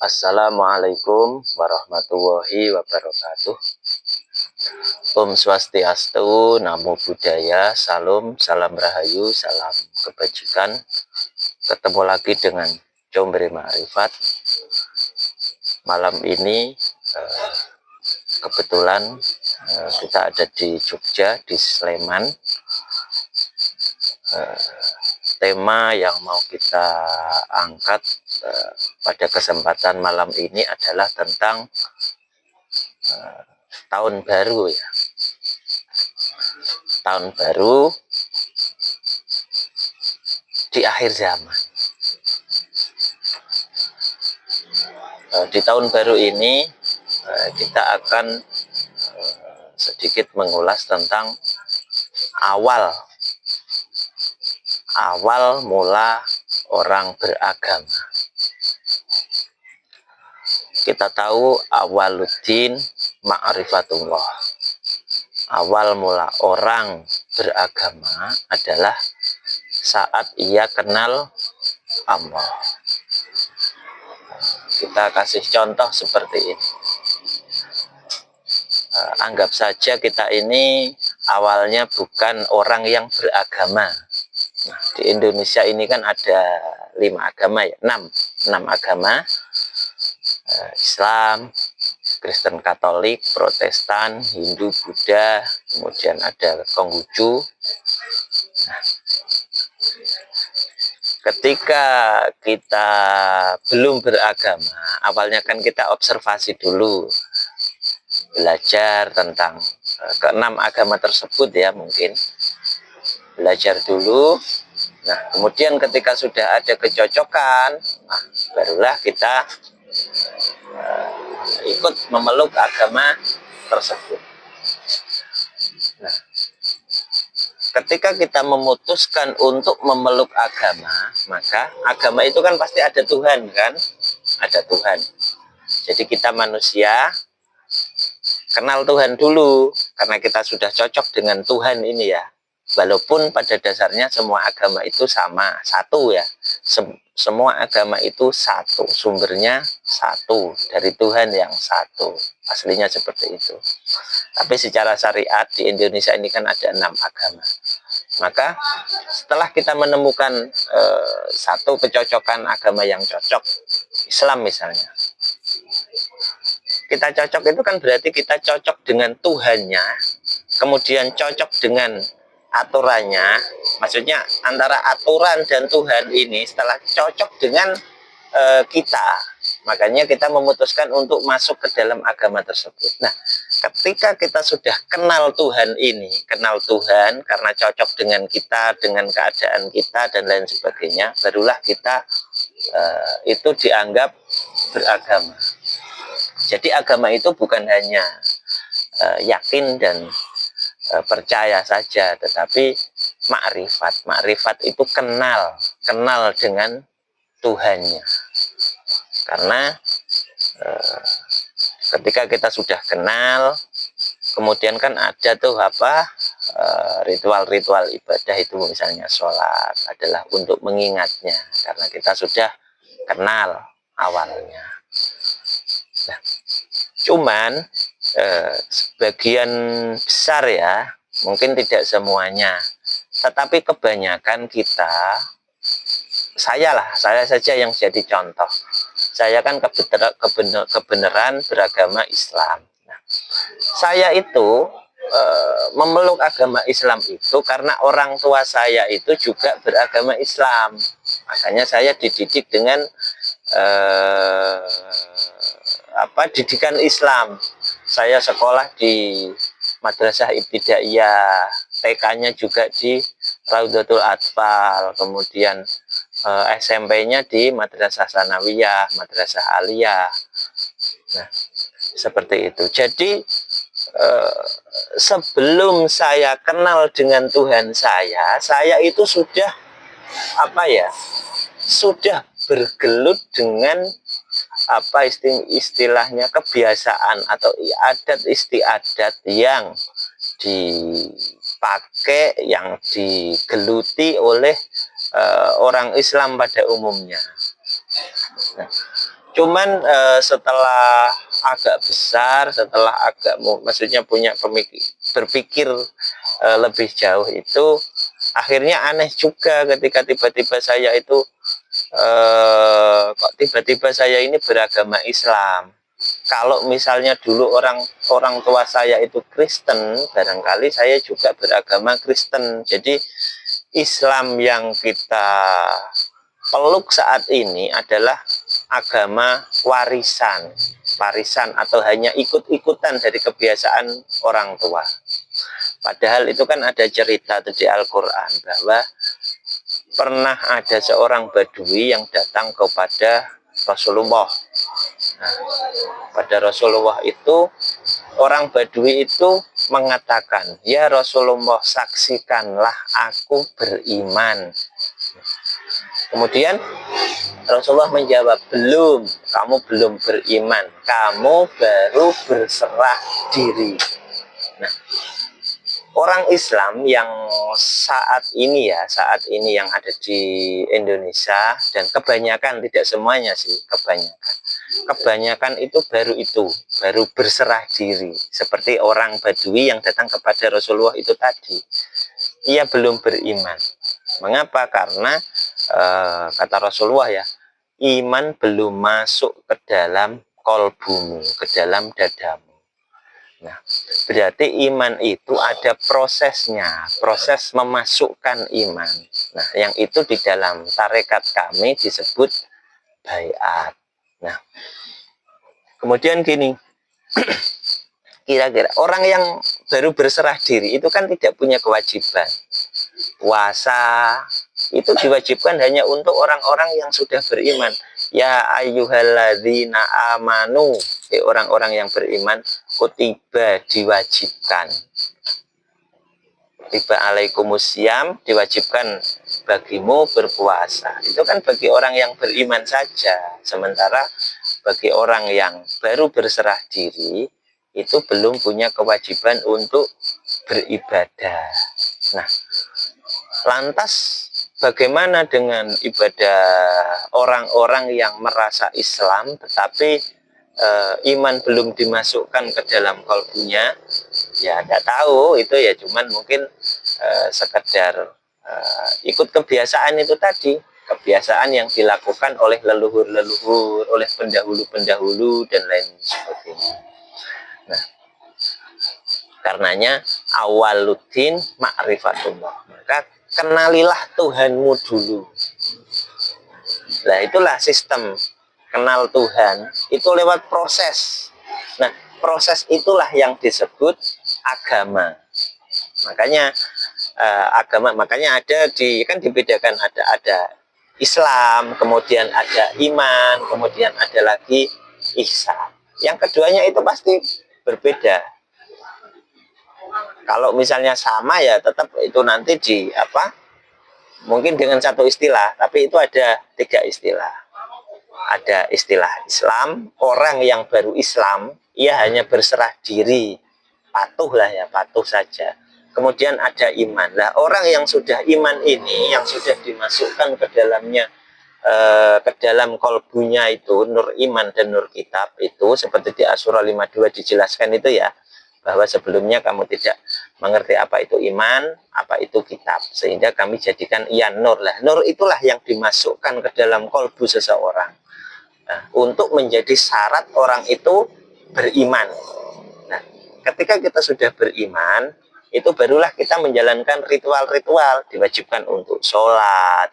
Assalamualaikum warahmatullahi wabarakatuh. Om Swastiastu, Namo Buddhaya, Salam, Salam Rahayu, Salam Kebajikan. Ketemu lagi dengan Combri Ma'rifat. Malam ini kebetulan kita ada di Jogja, di Sleman. Tema yang mau kita angkat pada kesempatan malam ini adalah tentang tahun baru ya. Tahun baru di akhir zaman. Di tahun baru ini kita akan sedikit mengulas tentang awal mula orang beragama. Kita tahu awaluddin ma'rifatullah. Awal mula orang beragama adalah saat ia kenal Allah. Kita kasih contoh seperti ini. Anggap saja kita ini awalnya bukan orang yang beragama. Nah, di Indonesia ini kan ada 5 agama ya, 6 agama. Islam, Kristen Katolik, Protestan, Hindu, Buddha, kemudian ada Konghucu. Nah, ketika kita belum beragama, awalnya kan kita observasi dulu, belajar tentang ke-6 agama tersebut ya, mungkin belajar dulu. Nah, kemudian ketika sudah ada kecocokan, nah, barulah kita ikut memeluk agama tersebut. Nah, ketika kita memutuskan untuk memeluk agama, maka agama itu kan pasti ada Tuhan kan? Ada Tuhan. Jadi kita manusia kenal Tuhan dulu, karena kita sudah cocok dengan Tuhan ini ya. Walaupun pada dasarnya semua agama itu sama, satu ya. Semua agama itu satu, sumbernya satu, dari Tuhan yang satu. Aslinya seperti itu. Tapi secara syariat di Indonesia ini kan ada 6 agama. Maka setelah kita menemukan satu kecocokan agama yang cocok, Islam misalnya, kita cocok itu kan berarti kita cocok dengan Tuhannya, kemudian cocok dengan aturannya. Maksudnya antara aturan dan Tuhan ini setelah cocok dengan kita, makanya kita memutuskan untuk masuk ke dalam agama tersebut. Nah, ketika kita sudah kenal Tuhan ini, kenal Tuhan karena cocok dengan kita, dengan keadaan kita dan lain sebagainya, barulah kita itu dianggap beragama. Jadi agama itu bukan hanya yakin dan percaya saja, tetapi makrifat. Makrifat itu kenal dengan Tuhannya. Karena ketika kita sudah kenal, kemudian kan ada tuh ritual-ritual ibadah itu, misalnya sholat adalah untuk mengingatnya, karena kita sudah kenal awalnya. Nah, cuman sebagian besar ya, mungkin tidak semuanya, tetapi kebanyakan kita, saya saja yang jadi contoh. Saya kan kebenaran beragama Islam. Nah, saya itu memeluk agama Islam itu karena orang tua saya itu juga beragama Islam. Makanya saya dididik dengan didikan Islam. Saya sekolah di Madrasah Ibtidaiyah, TK-nya juga di Raudhatul Atfal, kemudian SMP-nya di Madrasah Sanawiyah, Madrasah Aliyah. Nah, seperti itu. Jadi sebelum saya kenal dengan Tuhan saya itu sudah sudah bergelut dengan istilahnya kebiasaan atau adat istiadat yang dipakai, yang digeluti oleh orang Islam pada umumnya. Nah, cuman setelah agak besar, setelah agak maksudnya punya berpikir lebih jauh itu, akhirnya aneh juga ketika tiba-tiba saya itu kok tiba-tiba saya ini beragama Islam. Kalau misalnya dulu orang orang tua saya itu Kristen, barangkali saya juga beragama Kristen. Jadi Islam yang kita peluk saat ini adalah agama warisan atau hanya ikut-ikutan dari kebiasaan orang tua. Padahal itu kan ada cerita di Al-Quran bahwa pernah ada seorang Badui yang datang kepada Rasulullah. Nah, pada Rasulullah itu, orang Badui itu mengatakan, "Ya Rasulullah, saksikanlah aku beriman." Kemudian Rasulullah menjawab, "Belum, kamu belum beriman, kamu baru berserah diri." Nah, orang Islam yang saat ini yang ada di Indonesia, dan kebanyakan, tidak semuanya sih, kebanyakan itu baru berserah diri, seperti orang Badui yang datang kepada Rasulullah itu tadi. Ia belum beriman. Mengapa? Karena kata Rasulullah ya, iman belum masuk ke dalam kolbumu, ke dalam dadamu. Nah, berarti iman itu ada prosesnya, proses memasukkan iman. Nah, yang itu di dalam tarekat kami disebut baiat. Nah, kemudian gini, kira-kira orang yang baru berserah diri itu kan tidak punya kewajiban. Puasa itu diwajibkan hanya untuk orang-orang yang sudah beriman. Ya ayyuhalladzina amanu, orang-orang yang beriman, kutiba, diwajibkan. Tiba alaikumusiyam, diwajibkan bagimu berpuasa. Itu kan bagi orang yang beriman saja. Sementara bagi orang yang baru berserah diri, itu belum punya kewajiban untuk beribadah. Nah, lantas bagaimana dengan ibadah orang-orang yang merasa Islam tetapi iman belum dimasukkan ke dalam kalbunya? Ya nggak tahu, itu ya cuman mungkin sekedar ikut kebiasaan itu tadi, kebiasaan yang dilakukan oleh leluhur-leluhur, oleh pendahulu-pendahulu dan lain sebagainya. Nah, karenanya awaluddin ma'rifatullah, maka kenalilah Tuhanmu dulu. Nah, itulah sistem kenal Tuhan, itu lewat proses. Nah, proses itulah yang disebut agama. Makanya makanya ada kan dibedakan, ada Islam, kemudian ada iman, kemudian ada lagi ihsan. Yang keduanya itu pasti berbeda. Kalau misalnya sama ya tetap itu nanti mungkin dengan satu istilah, tapi itu ada 3 istilah. Ada istilah Islam, orang yang baru Islam, ia hanya berserah diri, patuh saja. Kemudian ada iman. Nah, orang yang sudah iman ini, yang sudah dimasukkan ke dalamnya, ke dalam kolbunya itu, nur iman dan nur kitab itu, seperti di Asyura 52 dijelaskan itu ya, bahwa sebelumnya kamu tidak mengerti apa itu iman, apa itu kitab, sehingga kami jadikan ia nur. Lah, nur itulah yang dimasukkan ke dalam kolbu seseorang, nah, untuk menjadi syarat orang itu beriman. Nah, ketika kita sudah beriman, itu barulah kita menjalankan ritual-ritual, diwajibkan untuk sholat,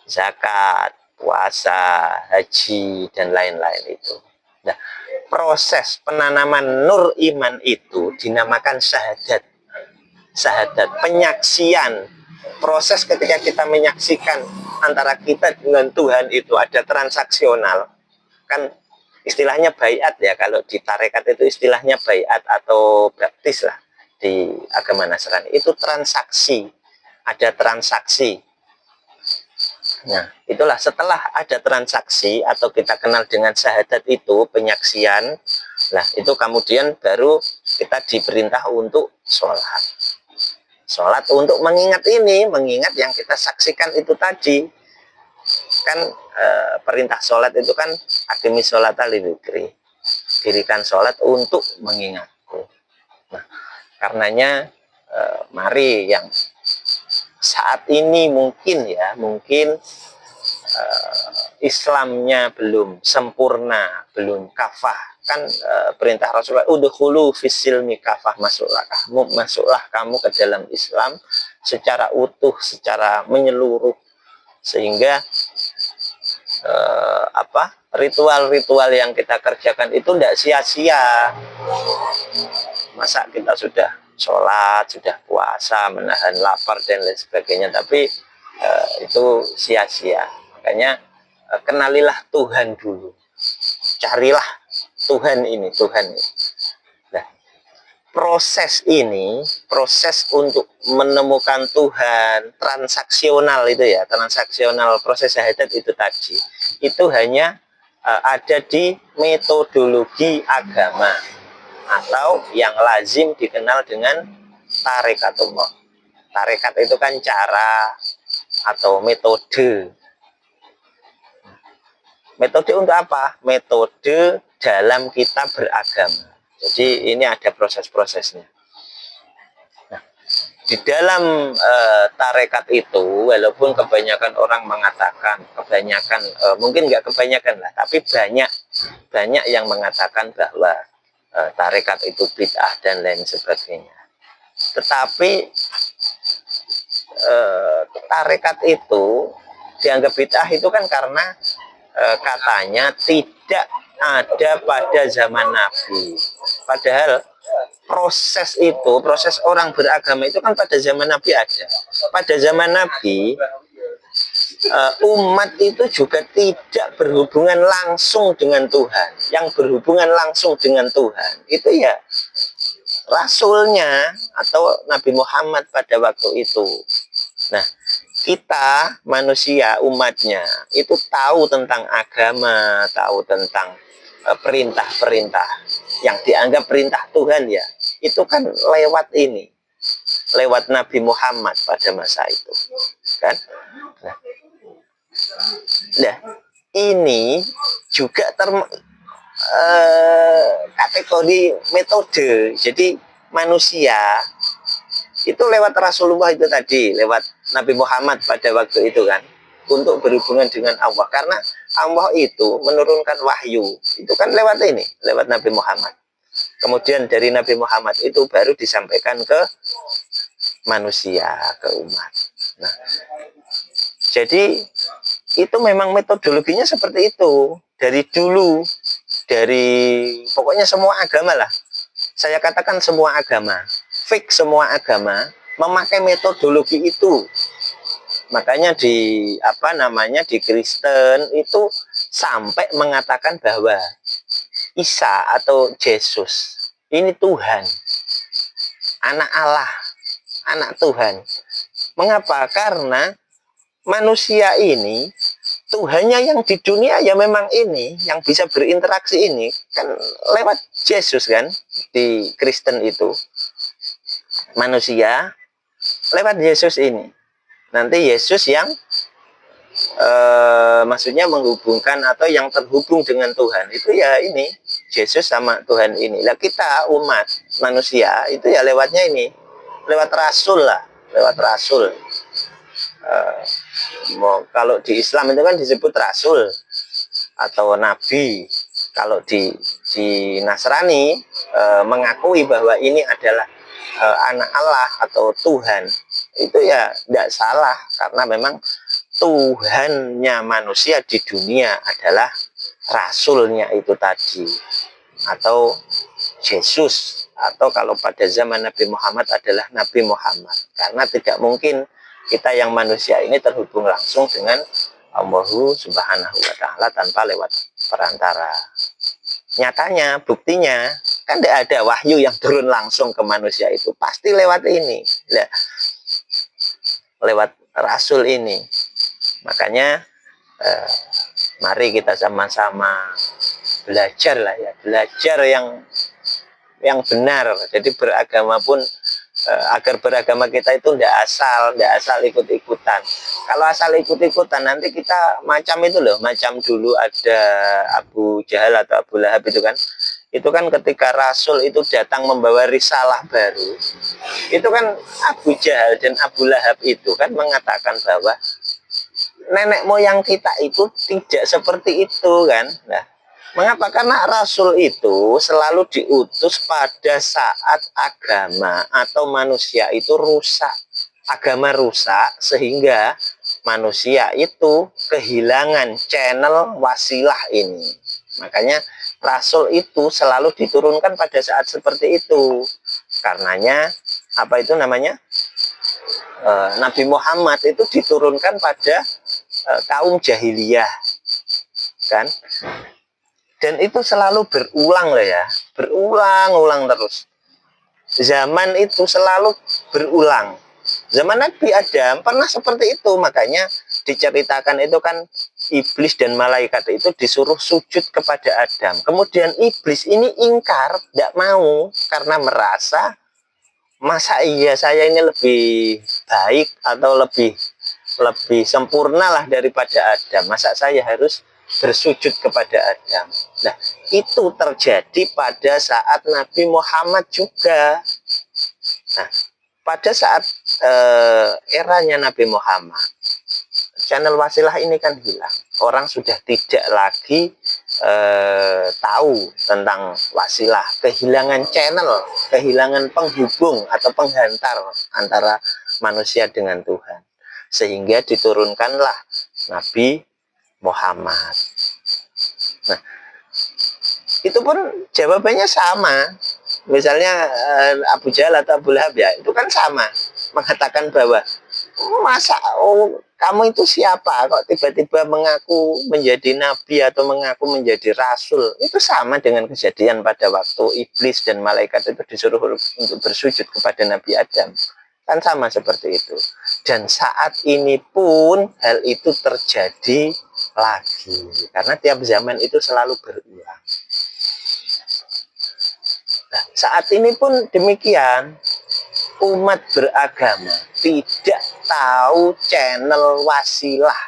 zakat, puasa, haji, dan lain-lain itu. Nah, proses penanaman nur iman itu dinamakan syahadat. Syahadat, penyaksian. Proses ketika kita menyaksikan antara kita dengan Tuhan itu ada transaksional. Kan istilahnya baiat ya, kalau di tarekat itu istilahnya baiat atau baptis lah di agama Nasrani. Itu transaksi, ada transaksi. Nah, itulah setelah ada transaksi atau kita kenal dengan syahadat itu, penyaksian. Nah, itu kemudian baru kita diperintah untuk sholat. Sholat untuk mengingat ini, mengingat yang kita saksikan itu tadi. Kan perintah sholat itu kan aqimis sholata lidzikri, dirikan sholat untuk mengingatku. Nah, karenanya mari yang saat ini mungkin Islamnya belum sempurna, belum kafah, kan perintah Rasulullah udkhulu fissilmi kafah, masuklah kamu ke dalam Islam secara utuh, secara menyeluruh, sehingga ritual-ritual yang kita kerjakan itu tidak sia-sia. Masa kita sudah sholat, sudah puasa, menahan lapar dan lain sebagainya, tapi itu sia-sia. Makanya kenalilah Tuhan dulu, carilah Tuhan ini. Nah, proses untuk menemukan Tuhan transaksional itu ya, transaksional proses syahadat itu tadi, itu hanya ada di metodologi agama atau yang lazim dikenal dengan tarekatullah. Tarekat itu kan cara atau metode. Metode untuk apa? Metode dalam kita beragama. Jadi ini ada proses-prosesnya. Nah, di dalam tarekat itu, walaupun kebanyakan orang mengatakan, mungkin nggak kebanyakan lah, tapi banyak yang mengatakan bahwa tarekat itu bid'ah dan lain sebagainya. Tetapi tarekat itu dianggap bid'ah itu kan karena katanya tidak ada pada zaman Nabi. Padahal proses orang beragama itu kan pada zaman Nabi ada. Pada zaman Nabi umat itu juga tidak berhubungan langsung dengan Tuhan. Yang berhubungan langsung dengan Tuhan itu ya Rasulnya atau Nabi Muhammad pada waktu itu. Nah, kita manusia, umatnya itu tahu tentang agama, tahu tentang perintah-perintah yang dianggap perintah Tuhan ya, itu kan lewat Nabi Muhammad pada masa itu kan. Nah, ini juga kategori metode. Jadi manusia itu lewat Rasulullah itu tadi, lewat Nabi Muhammad pada waktu itu kan, untuk berhubungan dengan Allah. Karena Allah itu menurunkan wahyu, itu kan lewat Nabi Muhammad. Kemudian dari Nabi Muhammad itu baru disampaikan ke manusia, ke umat. Nah, jadi itu memang metodologinya seperti itu. Dari dulu, pokoknya semua agama lah. Saya katakan semua agama, semua agama memakai metodologi itu. Makanya di Kristen itu sampai mengatakan bahwa Isa atau Yesus ini Tuhan, anak Allah, anak Tuhan. Mengapa? Karena manusia ini Tuhannya yang di dunia ya memang ini, yang bisa berinteraksi ini kan lewat Yesus kan. Di Kristen itu manusia lewat Yesus ini. Nanti Yesus yang maksudnya menghubungkan atau yang terhubung dengan Tuhan itu ya ini Yesus sama Tuhan ini. Lah kita umat manusia itu ya lewatnya ini, lewat Rasul lah, lewat Rasul. Kalau di Islam itu kan disebut Rasul atau Nabi. Kalau di Nasrani mengakui bahwa ini adalah anak Allah atau Tuhan, itu ya tidak salah, karena memang Tuhannya manusia di dunia adalah Rasulnya itu tadi, atau Yesus, atau kalau pada zaman Nabi Muhammad adalah Nabi Muhammad. Karena tidak mungkin kita yang manusia ini terhubung langsung dengan Allah Subhanahu wa Ta'ala tanpa lewat perantara. Nyatanya, buktinya kan tidak ada wahyu yang turun langsung ke manusia itu, pasti lewat ini, lewat Rasul ini. Makanya mari kita sama-sama belajar lah ya, belajar yang benar. Jadi beragama pun agar beragama kita itu tidak asal ikut-ikutan. Kalau asal ikut-ikutan nanti kita macam itu loh, macam dulu ada Abu Jahal atau Abu Lahab itu kan ketika Rasul itu datang membawa risalah baru, itu kan Abu Jahal dan Abu Lahab itu kan mengatakan bahwa nenek moyang kita itu tidak seperti itu kan. Nah, mengapa? Karena Rasul itu selalu diutus pada saat agama atau manusia itu rusak. Agama rusak sehingga manusia itu kehilangan channel wasilah ini. Makanya Rasul itu selalu diturunkan pada saat seperti itu. Karenanya apa itu namanya? Nabi Muhammad itu diturunkan pada kaum jahiliyah kan, dan itu selalu berulang loh ya, berulang-ulang terus. Zaman itu selalu berulang. Zaman Nabi Adam pernah seperti itu, makanya diceritakan itu kan iblis dan malaikat itu disuruh sujud kepada Adam. Kemudian iblis ini ingkar, tidak mau karena merasa masa iya saya ini lebih baik atau lebih sempurna lah daripada Adam. Masa saya harus bersujud kepada Adam. Nah, itu terjadi pada saat Nabi Muhammad juga. Nah, pada saat eranya Nabi Muhammad, channel wasilah ini kan hilang. Orang sudah tidak lagi tahu tentang wasilah, kehilangan channel, kehilangan penghubung atau penghantar antara manusia dengan Tuhan. Sehingga diturunkanlah Nabi Muhammad. Nah, itu pun jawabannya sama. Misalnya Abu Jahal atau Abu Lahab ya, itu kan sama. Mengatakan bahwa masa kamu itu siapa kok tiba-tiba mengaku menjadi nabi atau mengaku menjadi rasul. Itu sama dengan kejadian pada waktu iblis dan malaikat itu disuruh untuk bersujud kepada Nabi Adam. Kan sama seperti itu. Dan saat ini pun hal itu terjadi lagi. Karena tiap zaman itu selalu berulang. Nah, saat ini pun demikian. Umat beragama tidak tahu channel wasilah.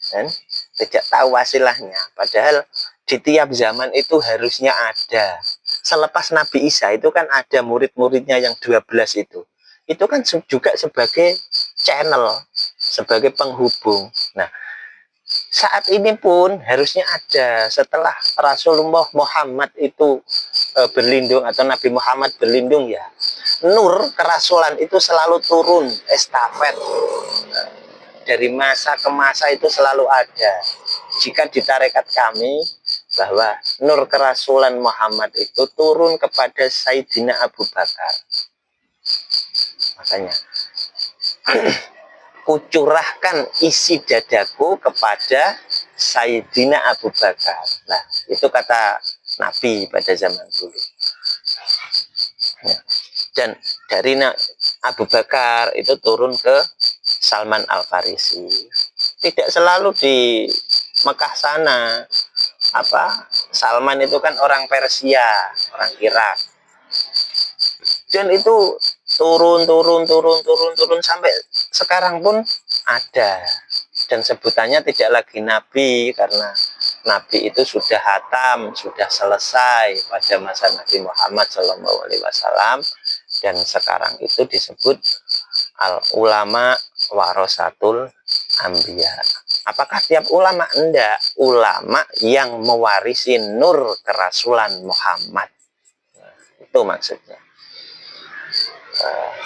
Dan tidak tahu wasilahnya. Padahal di tiap zaman itu harusnya ada. Selepas Nabi Isa itu kan ada murid-muridnya yang 12 itu. Itu kan juga sebagai channel, sebagai penghubung. Nah, saat ini pun harusnya ada. Setelah Rasulullah Muhammad itu berlindung atau Nabi Muhammad berlindung ya, nur kerasulan itu selalu turun estafet. Dari masa ke masa itu selalu ada. Jika di tarekat kami bahwa nur kerasulan Muhammad itu turun kepada Sayyidina Abu Bakar. Makanya kucurahkan isi dadaku kepada Sayyidina Abu Bakar. Nah, itu kata Nabi pada zaman dulu. Dan dari Abu Bakar itu turun ke Salman Al-Farisi. Tidak selalu di Mekah sana. Salman itu kan orang Persia, orang Irak. Dan itu turun sampai sekarang pun ada. Dan sebutannya tidak lagi nabi karena nabi itu sudah hatam, sudah selesai pada masa Nabi Muhammad SAW, dan sekarang itu disebut al ulama warasatul anbiya. Apakah tiap ulama? Enggak, ulama yang mewarisi nur kerasulan Muhammad. Nah, itu maksudnya.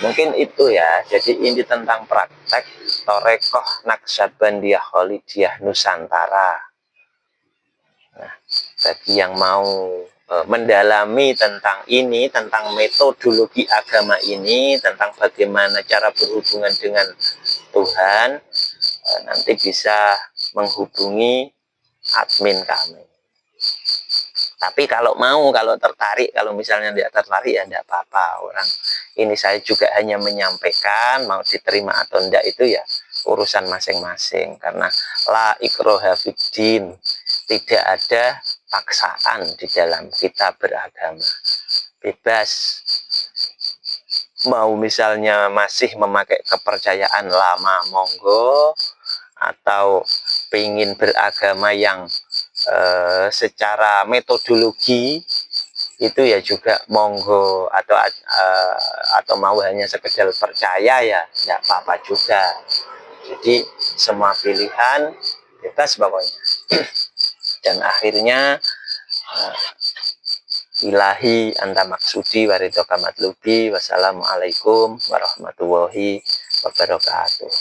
Mungkin itu ya. Jadi ini tentang praktek Torekoh Naksabandiyah Kholidiyah Nusantara. Nah, bagi yang mau mendalami tentang ini, tentang metodologi agama ini, tentang bagaimana cara berhubungan dengan Tuhan, nanti bisa menghubungi admin kami. Tapi kalau tertarik, kalau misalnya tidak tertarik ya tidak apa-apa. Orang ini saya juga hanya menyampaikan, mau diterima atau tidak itu ya urusan masing-masing. Karena la ikroha fiddin, tidak ada paksaan di dalam kita beragama. Bebas. Mau misalnya masih memakai kepercayaan lama, monggo, atau pengen beragama yang secara metodologi itu ya juga monggo, atau mau hanya sekedar percaya ya tidak apa-apa juga. Jadi semua pilihan bebas pokoknya. Dan akhirnya ilahi anta maksudi waridoka matlubi. Wassalamualaikum warahmatullahi wabarakatuh.